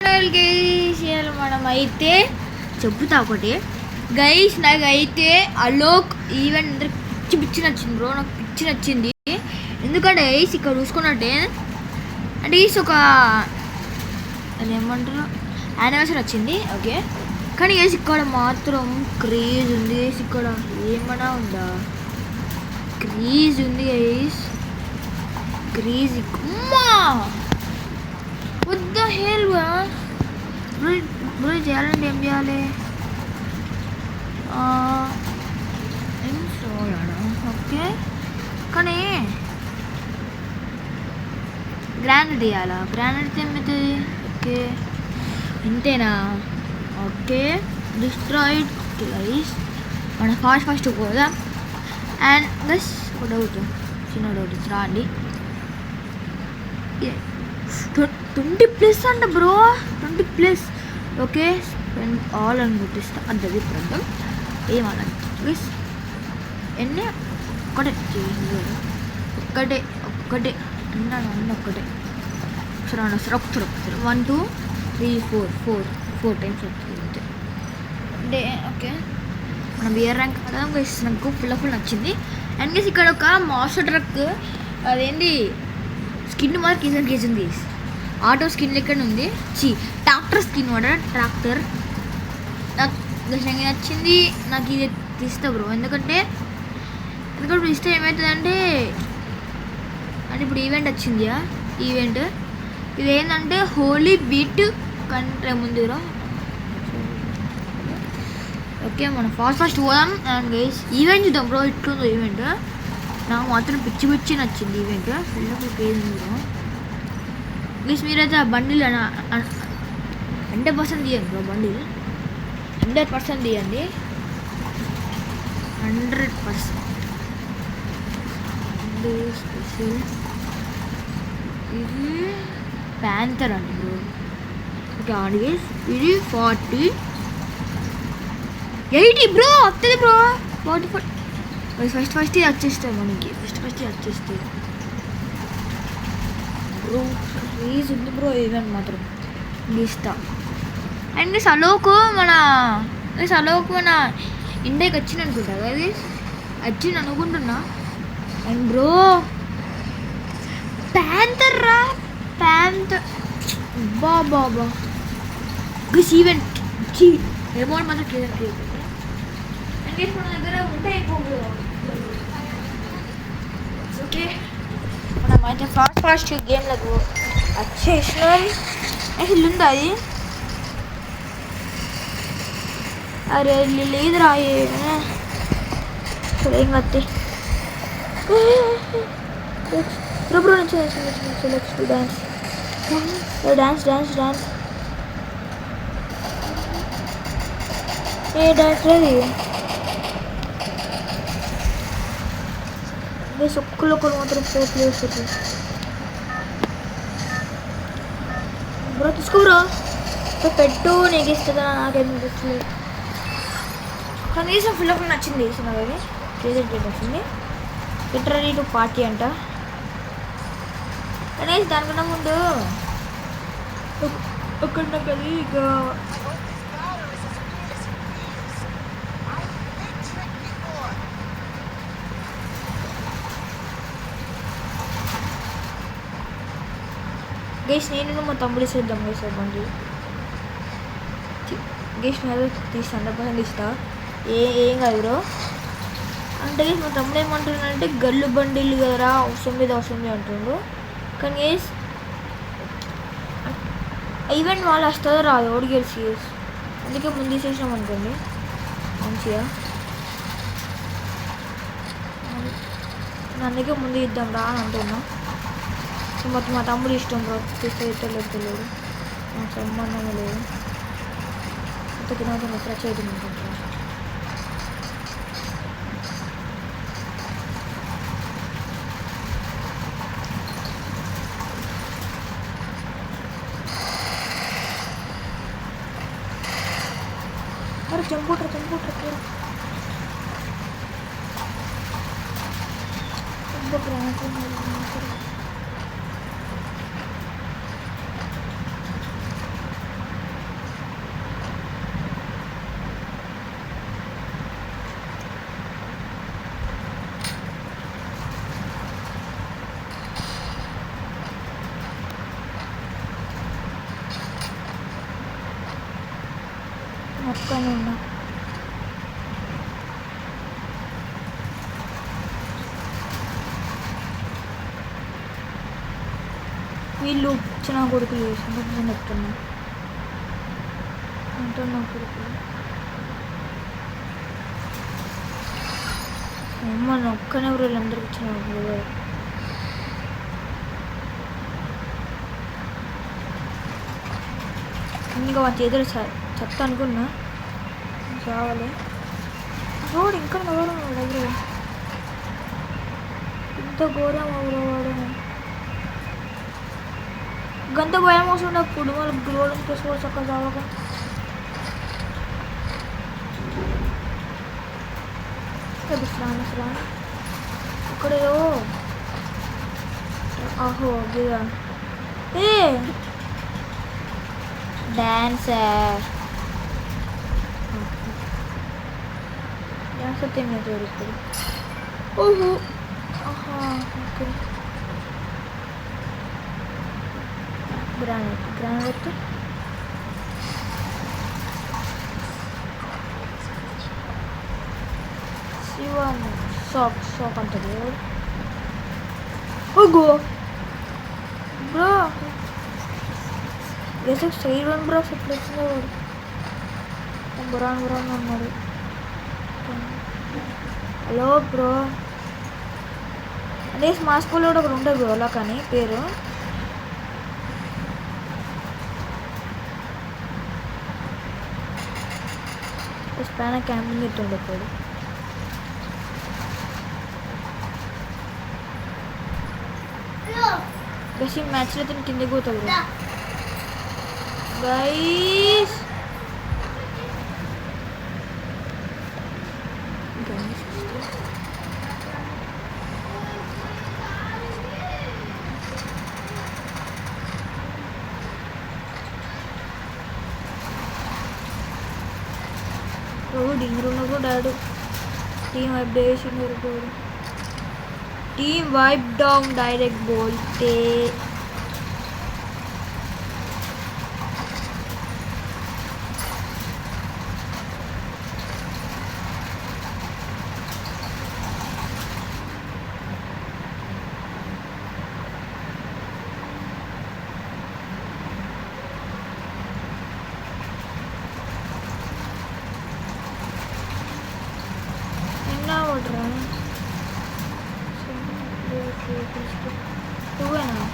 Guys మనం అయితే చెప్పుతా ఒకటి గైస్, నాకైతే అలోక్ ఈవెంట్ అందరికి పిచ్చి పిచ్చి నచ్చింది బ్రో. నాకు పిచ్చి నచ్చింది ఎందుకంటే గైస్ ఇక్కడ చూసుకున్నట్టే అంటే గైస్ ఒక అది ఏమంటారు యానివర్సరీ వచ్చింది ఓకే. కానీ గైస్ ఇక్కడ మాత్రం క్రేజ్ ఉంది గైస్. ఇక్కడ ఏమన్నా ఉందా, క్రేజ్ ఉంది guys, craze. What the hell bro చేయాలంటే ఏం చేయాలి? ఓకే కానీ గ్రానైట్ వేయాలా? గ్రానైట్ ఏమవుతుంది? ఓకే ఇంతేనా? Okay destroyed guys. మనం ఫాస్ట్ పోదాం. అండ్ గైస్ ఒక డౌట్, చిన్న డౌట్ రాండి. 20+ అంట బ్రో, 20+. ఓకే స్పెండ్ ఆల్ అని గుర్తిస్తా అది ప్రాబ్లం ఏమన్నది ప్లీజ్. ఎన్ని ఒక్కటే ఒక్కటే అన్న ఒక్కటే సరే 1 2 3 4 టైమ్స్ వస్తుంది అంతే అంటే ఓకే. మనం బియర్ ర్యాంక్ కదా గైస్, నాకు ఫుల్ నచ్చింది. అండ్ గైస్ ఇక్కడ ఒక మాస్టర్ ట్రక్ అదేంటి స్కిన్ మాత్రం కేసింది ఆటో స్కిన్ లెక్కనే ఉంది. ట్రాక్టర్ స్కిన్ వాడ ట్రాక్టర్ నాకు నచ్చింది. నాకు ఇది తీస్తా బ్రో ఎందుకంటే ఇప్పుడు ఇస్తే ఏమవుతుందంటే అంటే ఇప్పుడు ఈవెంట్ వచ్చింది ఈవెంట్ ఇది ఏంటంటే హోలీ బీట్ కంటే ముందు బ్రో. ఓకే మనం ఫాస్ట్ పోదాం. అండ్ గైస్ ఈవెంట్ చూద్దాం బ్రో ఇట్లుందో ఈవెంట్. నాకు మాత్రం పిచ్చి నచ్చింది ఈవెంట్. ఫుల్ క్రేజ్ ఉంది బ్రో. ప్లీజ్ మీరైతే ఆ బండిల్ 100% తీయండి బ్రో. బండిల్ 100% తీయండి, 100%. స్పెషల్ ఇది ప్యాంథర్ అండి బ్రో. ఓకే ఆడియో ఇది 40 80 బ్రో వస్తుంది బ్రో. 44 ఫస్ట్ ఇది వచ్చేస్తాయి మనకి. ఫస్ట్ వచ్చేస్తాయి బ్రో. క్రేజ్ ఉంది బ్రో ఈవెంట్ మాత్రం గీస్తా. అండ్ అలోక్ మన ఇండియాకి వచ్చింది అనుకుంటా అది వచ్చింది అనుకుంటున్నా. అండ్ బ్రో ప్యాంథర్ బాబా గస్ ఈవెంట్ అమౌంట్ మాత్రం క్లియర్ అండ్ మన దగ్గర ఉంటాయి ఓకే. మనం అయితే ఫాస్ట్ గేమ్లకు వచ్చేసినాం. అసలు ఉందా అది? అరే లేదురా ఏం కత్తి బ్రో డాన్స్ ఏ డాన్స్ లేదు ఒక్కరు మాత్రం ప్లే వస్తుంది బ్రో. తీసుకో బ్రో పెట్టు, నీకు ఇస్తుందా నాకేం నచ్చలేదు. కనీసం ఫుల్ నచ్చింది నాకు అది ప్రెజెంట్ వచ్చింది. గెట్ రెడీ టు పార్టీ అంట. కనీసం దానికన్నా ముందు ఒక్కడ నాకు అది ఇక గేష్ నేను మా తమ్ముడు చేద్దాం గేష్ బండి గేష్ మీద తీస్తా 100% ఇస్తా. ఏం కాదు బ్రో. అంటే గేష్ మా తమ్ముడు ఏమంటున్నాడంటే గల్లు బండిలు కదరా అవసరం లేదు అంటుండ్రు. కానీ గేష్ ఈవెంట్ వాళ్ళు వస్తుందో రాదు ఓడి గెలిచి అందుకే ముందు తీసేసినాం అనుకోండి మంచిగా. అందుకే ముందు ఇద్దాం రా అని అంటున్నా. మొత్తం మా తమ్ముడు ఇష్టం బ్రో. తెలియదు నాకు సంబంధం లేదు. తినవుతుంది ఎక్కడ చేయడం అనుకుంటున్నా. అరే చంపుట్రా అక్కనే ఉన్నా. వీళ్ళు చిన్న కొడుకులు చేసింది నేను చెప్తున్నా అంటున్నా కొడుకులు అమ్మ ఒక్కనే వీళ్ళందరికి ఇచ్చిన ఇంకా మా చేతులు చెత్త అనుకున్నా చావాలి రోడ్ ఇంకా ఘోరం దగ్గర ఇంత ఘోరం ఎవరో వాడు గంత భయం వస్తుండే అప్పుడు వాళ్ళకి రోడ్ తీసుకోవచ్చు అక్కడ చావక స్నానం ఇక్కడేదో ఆహో గిదా ఏ డాన్సర్ డాన్సర్ తిన్నది ఇప్పుడు ఓహో ఆహా ఓకే గ్రానైట్ శివన్ షాక్ అంటది ఓగో బ్రో వేసే సైడ్ వన్ బ్రో ఎప్పుడు వచ్చిందో బురాన్ ఉన్నాడు హలో బ్రో అదే మా స్కూల్లో కూడా ఒకటి ఉంటుంది బ్రో అలా కానీ పేరు పైన క్యాంపింగ్ ఎట్టుండే ఇప్పుడు బెస్ట్ మ్యాచ్లో తిని కిందకి పోతుంది గైస్ డింగ్రూనకు డాడు టీమ్ వైప్ చేసిండు టీమ్ వైప్ డౌన్ డైరెక్ట్ బోల్తే నువ్వేనా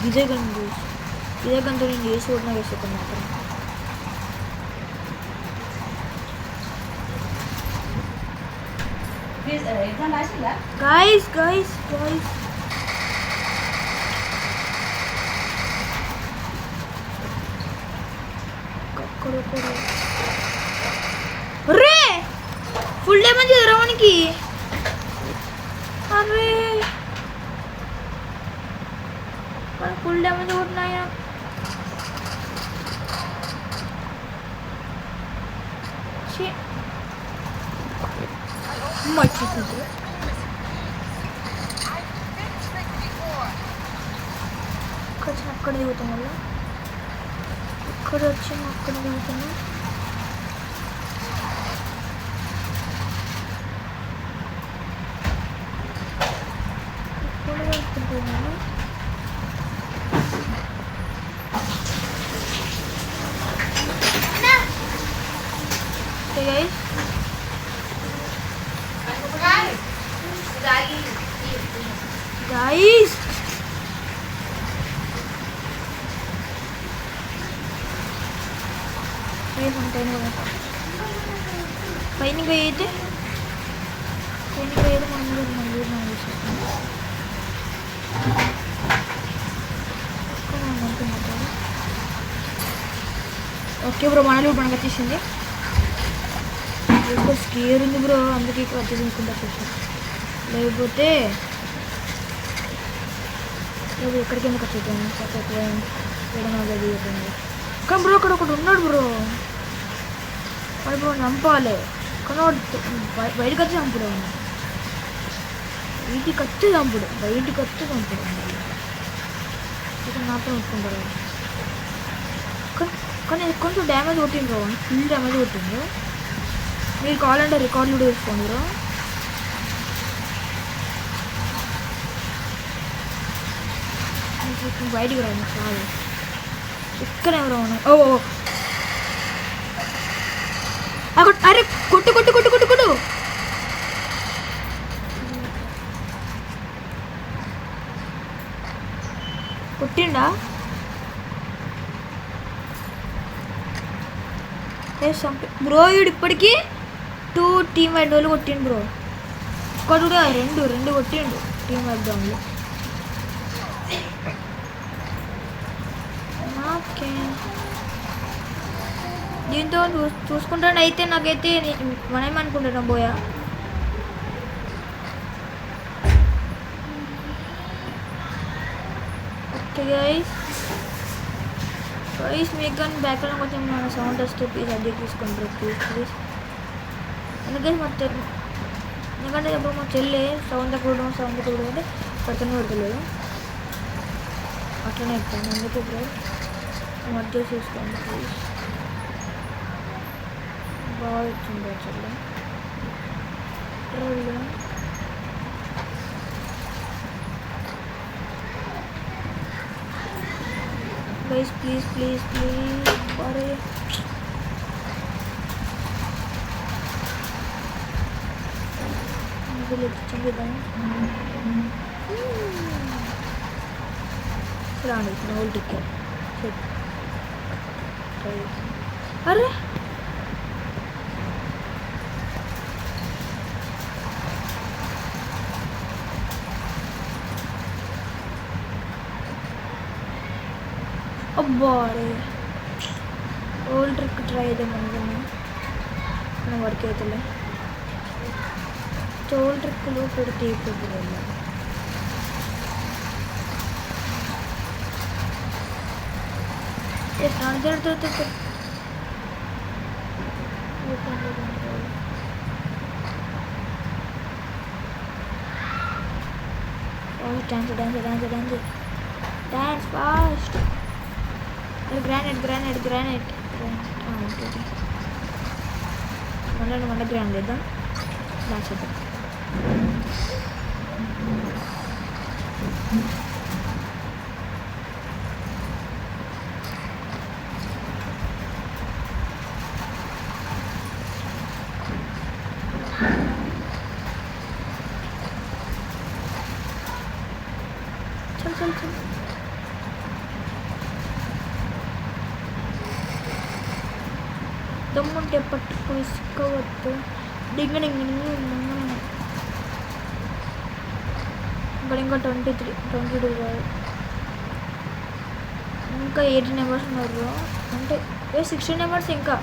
విజయ్ గంతో నేను చేసి కూడా వేసుకున్నా guys అరే ఫుల్ డ్యామేజ్ ఎదురా మనకి అరే ఫుల్ డ్యామేజ్ కొట్టినాయా మర్చిపోతుంది అక్కడ దిగుతాం వల్ల ఇక్కడ వచ్చి అక్కడ దిగుతాము ఇక్కడ వెళ్తున్నాను guys పైన పోయితే ఓకే బ్రో మనలో మనకు వచ్చేసింది స్కేర్ ఉంది బ్రో అందుకే ఇక్కడ వచ్చేసించుకుంటా లేకపోతే ఎక్కడికి ఎందుకు వచ్చేద్దాము కానీ బ్రో అక్కడ ఒకటి ఉన్నాడు బ్రో వాడు బ్రో చంపాలి కానీ బయటకు వచ్చి చంపుడు వీటికి వచ్చి చంపుడు బయటికి వచ్చి చంపుడు ఇక్కడ మాత్రం ఒప్పుకుంటారు కానీ కొంచెం డ్యామేజ్ కొట్టిండ్రు ఫుల్ డ్యామేజ్ కొట్టిండ్రు మీరు కావాలంటే రికార్డులు కూడా తీసుకోండి బయటికి రాను కాదు ఇక్కడ ఎవరో ఓ అరే కొట్టు కొట్టు కొట్టు కొట్టు కొట్టు కొట్టిండా బ్రో వీడు ఇప్పటికీ 2 టీమ్ వైడ్ వాళ్ళు కొట్టిండు బ్రో ఒక్కడు కూడా రెండు కొట్టిండు టీమ్ వైడ్ దానిలో ఓకే దీంతో చూసుకుంటాను అయితే నాకైతే మనమేమనుకుంటున్నాం బోయా ఓకే గైస్ మీకు కానీ బ్యాక్గ్రౌండ్ కొంచెం మన సౌండ్ వస్తే ప్లీజ్ అడ్జస్ట్ తీసుకుంటారు ప్లీజ్ ఎందుకంటే ఎందుకంటే ఇప్పుడు మా చెల్లి సౌండ్ కూడా అంటే పక్కన పెడతలేదు అట్లనే ఎక్కుతాను అందుకే ఇప్పుడు అడ్జస్ట్ చేసుకోండి ప్లీజ్ బాగా వచ్చింది చెల్లి guys please अरे मुझे लेके चले जाएं चलाने की नोल टिकट अरे అబ్బారే ఓల్డ్ ట్రిక్ ట్రై చేద్దాం వర్క్ అవుతలే ఓల్డ్ ట్రిక్లో పెడితే ఇప్పుడు డాన్స్ ఫాస్ట్ గ్రానైట్ మన గ్రాండ్ చేద్దాం డాన్స్ చేద్దాం చల్ దమ్ముంటే పట్టుకు ఇసుకోవద్దు ఇంకా 22 కాదు ఇంకా 18 నెంబర్స్ ఉన్నారు అంటే 16 నెంబర్స్ ఇంకా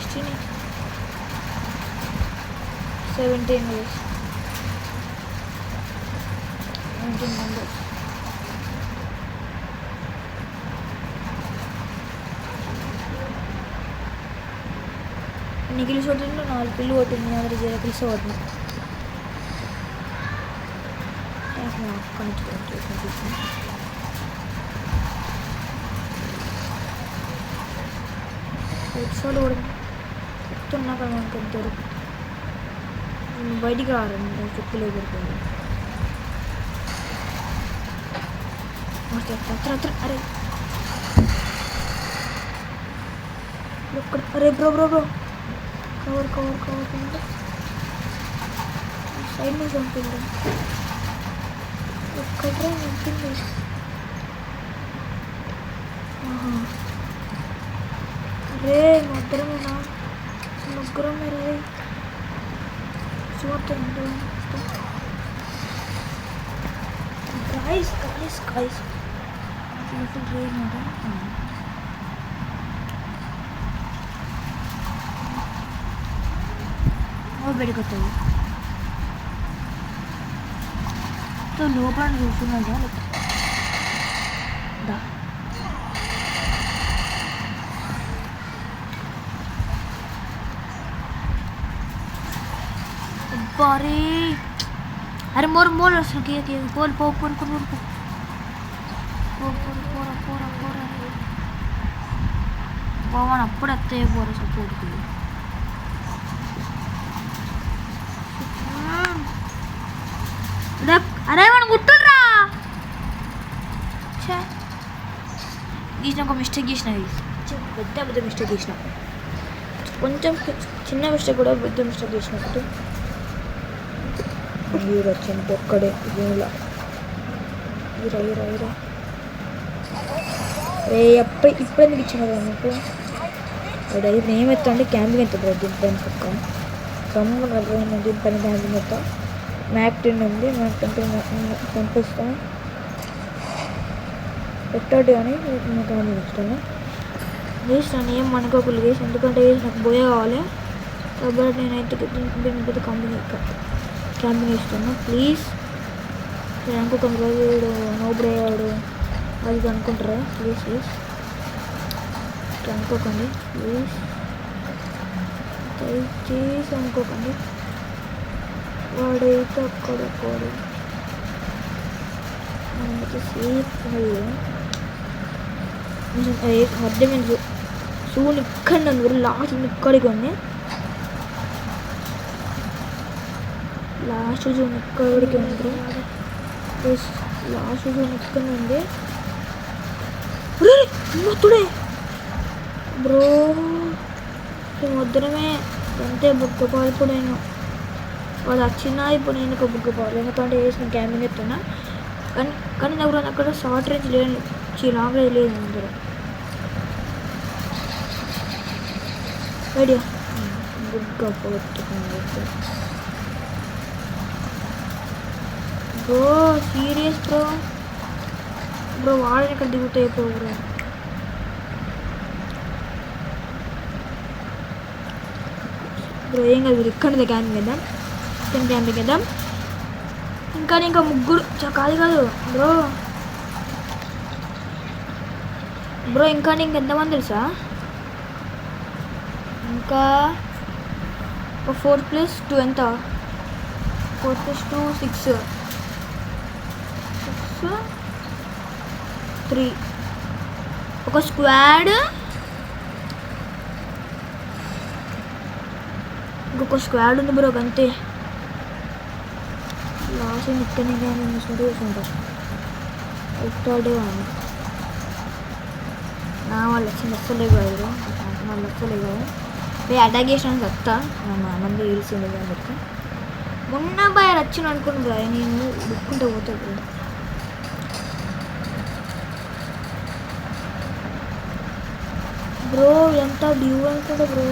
16 17 నెంబర్స్ 19 నెంబర్స్ ఎన్ని కిల్స్ కొట్టిండు 4 కిల్లు కొట్టింది నా దగ్గర 0 కిల్స్ కొట్టిన ఎపిసోడ్ కూడా చెప్తున్నా కదా మనకు దొరుకు బయటికి రారండి చుట్టులో దొరికింది అరే అరే బ్రో కవర్ సైడ్ నుంచి చంపింది ఒక్కటే చంపింది అరే ముగ్గురమేనా ముగ్గురమే రే చూడండి గాయస్ పెరిగొస్తుంది సో లోపల చూస్తున్నాగా अरे अरे मोर मोर के बोल पो पोर को मोर पो पोर पोरा पोरा पोरा वावन అప్పుడత్తే పోర సపోర్ట్ కి అరే మన గుట్టురా ఛే గీసిన ఒక మిస్టేక్ గీసిన పెద్ద పెద్ద మిస్టేక్ గీసిన కొంచెం చిన్న మిస్టేక్ కూడా పెద్ద మిస్టేక్ గీసినట్టు మీరు వచ్చింది ఒక్కడే ఇలా ఇరా ఇరా ఇరా రే ఇప్పుడు ఎందుకు ఇచ్చిన కదా మీకు అది ఏమెత్తండి క్యాంపింగ్ ఎత్తుంది దీనిపైన పక్క రమ్మ దీనిపైన క్యాంపింగ్ ఎత్తా మ్యాప్ 10 ఉంది మ్యాప్ 10 పంపిస్తాను పెట్టాడు కానీ క్యాంపింగ్ ఇస్తాను వేస్తాను ఏం అనుకోకూడదు వేసి ఎందుకంటే నాకు బోయ కావాలి కాబట్టి నేనైతే దీనిపైన క్యాంపింగ్ ఇస్తాను ప్లీజ్ నేను అనుకోకుండా రోజు నోబ్రే వాడు అది అనుకుంటారా ప్లీజ్ ప్లీజ్ అనుకోకండి ప్లీజ్ దయచేసి అనుకోకండి వాడైతే అక్కడొక్కడు మనమైతే సేఫ్ అర్థమైంది సూని ఇక్కడ నన్ను లాస్ట్ ఇక్కడికి ఉంది లాస్ట్ జూన్ ఇక్కడికి ఉంది లాస్ట్ జూన్ ఇక్కడ ఉంది మొత్తుడే బ్రో వద్దరమే అంతే బుగ్గపాలు ఇప్పుడు నేను వాడు వచ్చినా ఇప్పుడు నేను ఒక బుగ్గపాలు ఎందుకంటే వేసిన క్యాంపింగ్ ఎత్తున్నా కానీ నాకు అక్కడ షార్ట్ రేంజ్ లేదు లాంగ్ రేంజ్ లేదు అందరూ ఐడియా బుగ్గపాలు బ్రో సీరియస్ బ్రో వాడని ఇక్కడ దిగుతాయి బ్రో బ్రో ఏం కాదు ఇక్కడ క్యాంపింగ్ వేద్దాం క్యాంపింగ్ వేద్దాం ఇంకా ముగ్గురు కాదు కాదు బ్రో బ్రో ఇంకా ఎంతమంది తెలుసా ఇంకా ఒక 4+2 ఎంత 4+2 6 3 ఒక స్క్వాడ్ ఇంకొక స్క్వాడ్ ఉంది బ్రో అంతే లాస్ట్ ఇక్కడనే కానీ స్టడీ చేసుకుంటారు ఎక్కడే కానీ నా వాళ్ళు వచ్చింది వస్తలే కాదు వాళ్ళు వస్తలే కాదు అటాక్ చేసిన వస్తా మంది తెలిసింది కాబట్టి మొన్న బాయ్ వచ్చిన అనుకుని బ్రో నేను ఉడుక్కుంటూ పోతా బ్రో బ్రో ఎంత డ్యూ అనుకుంటా బ్రో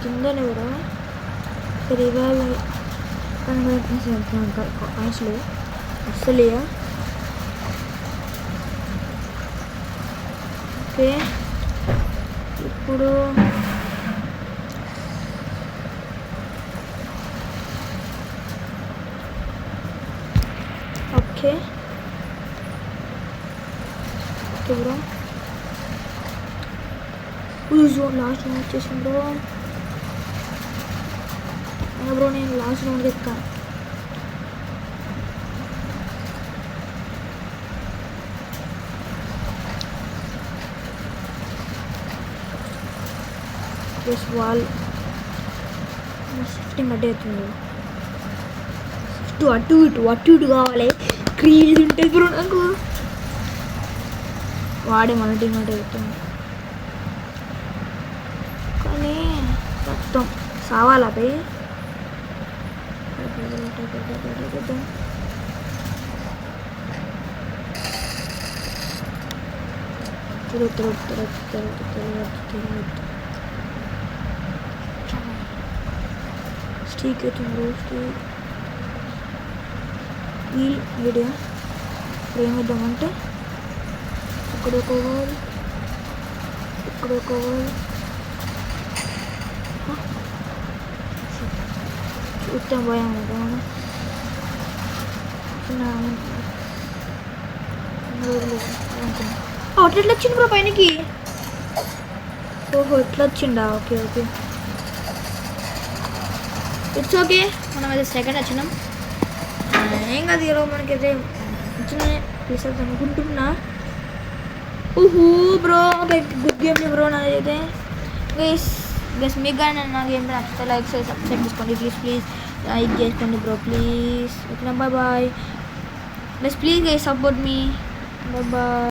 కిందనే బ్రో రివైవ్ అసలు అసలు ఓకే ఇప్పుడు okay okay bro last round వచ్చేసింది బ్రో బ్రో నేను లాస్ట్ రౌండ్ ఎక్కా ప్లస్ వాల్ షిఫ్టింగ్ అడ్డే అవుతుంది అటు ఇటు కావాలి క్రీజ్ ఉంటుంది బ్రో నాకు వాడే మన టీం అంటే అవుతుంది కానీ మొత్తం సావాలా పోయి స్టీక్ అవుతుంది స్టీక్ వీల్ ఐడియా ఏమిద్దామంటే ఇక్కడ ఒక వాల్ ఇక్కడ ఒక వాల్ చూస్తాం భయం అనుకున్నా. అట్లా ఎట్లా వచ్చింది బ్రో పైనకి? ఓహో ఎట్లా వచ్చిండా? Okay okay, it's okay. మనం అయితే సెకండ్ వచ్చినాం. ఏం కాదు, ఈరోజు మనకైతే వచ్చిన తీసేది అనుకుంటున్నా. ఊహూ bro, okay good game bro. నాదైతే గైస్ మీకు కానీ నా గేమ్ నచ్చితే లైక్ చేసి సబ్స్క్రైబ్ చేసుకోండి ప్లీజ్ లైక్ చేసుకోండి bro please. Okay bye bye please guys, support me. Bye bye.